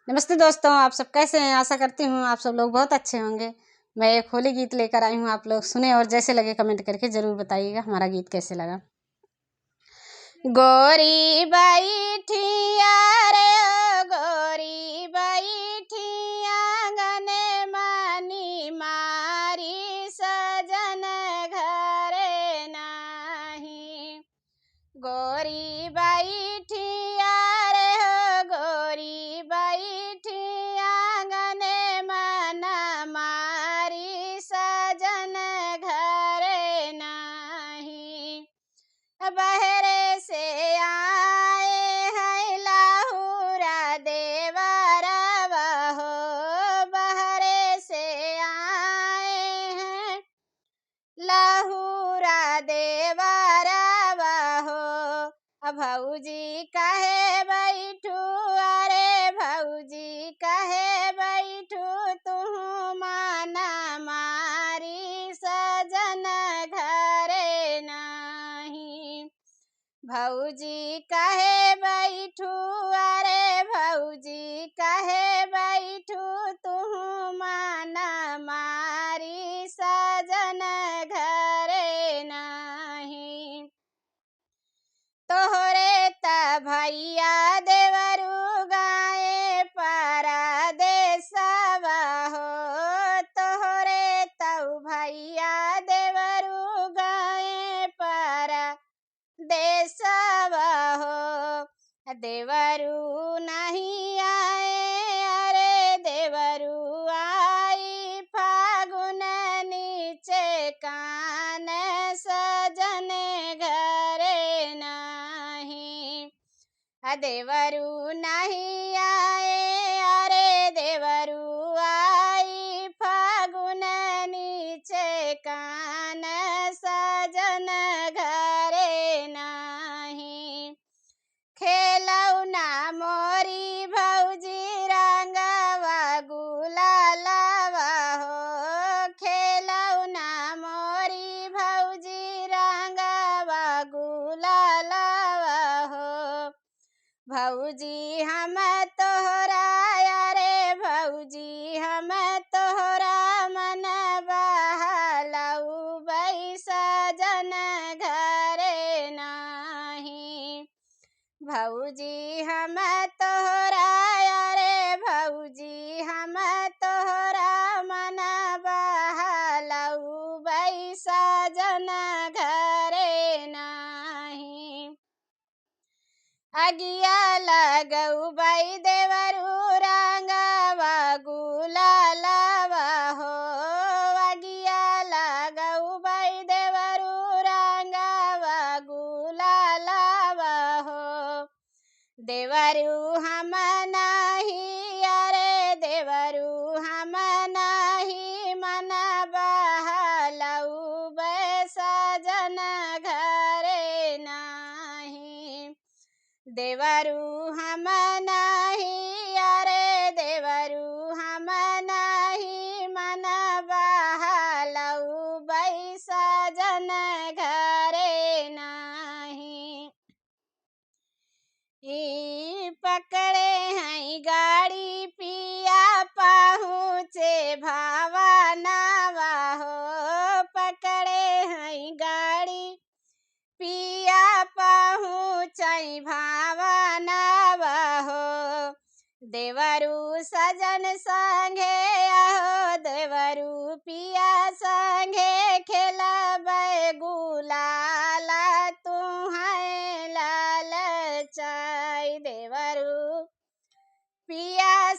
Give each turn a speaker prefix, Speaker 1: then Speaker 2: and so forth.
Speaker 1: नमस्ते दोस्तों, आप सब कैसे हैं। आशा करती हूँ आप सब लोग बहुत अच्छे होंगे। मैं एक होली गीत लेकर आई हूँ, आप लोग सुने और जैसे लगे कमेंट करके ज़रूर बताइएगा हमारा गीत कैसे लगा। गोरी बैठिया रे ओ गोरी बैठिया गने मानी मारी सजन घरे नाही। गोरी बैठिया रे हो गोरी बैठिया गने मन मारी सजन घरे नाही। बहरे से आए हैं लाहुरा देवरा हो, बहरे से आए हैं लाहुरा देवरा हो। भौजी कहे बैठू अरे भौजी कहे बैठू तू माना मारी सजन घरे नाही। भौजी कहे बैठू अरे भौजी कहे बैठू तू माना मारी सजन घरे नाही। तोहरे त भैया देवरू गाए परदेसवा हो, तोहरे तऊ भैया देवरू गाए परदेसवा हो। देवरू नहीं आए अरे देवरू आई फागुन नीचे कान सजन घरे नाही। देवरू नहीं आए अरे देवरू आई फागुन नीचे कान सजन घरे नाही। खेलौना मोरी भौजी रंगवा गुलालवा हो, खेलौना मोरी भौजी रंगवा गुलालवा हो। भौजी हम तोहरा अरे भौजी हम तोहरा मन बहलऊ सजन घरे नाही। भौजी हम तोहरा अरे भौजी हम तोहरा मन बहलऊ सजन घरे नाही। अगिया लगऊ बाई देवरू रंगवा गुलालवा हो, अगिया लगऊ बाई देवरू रंगवा गुलालवा हो। देवरू हम नाही अरे देवरू हम नाही मन बहलऊ सजन घरे नाही। देवरू हम नहीं अरे देवरू हम नहीं मन बहलऊ सजन घरे नाही। पकड़े हैं गाड़ी पिया पहुँचे भावनावा हो, पकड़े हैं गाड़ी पिया पहुँचई भावनावा हो। देवरू सजन संगे आहो देवरू पिया संगे खेलबै गुलाला तू है लाल चाय। देवरू पिया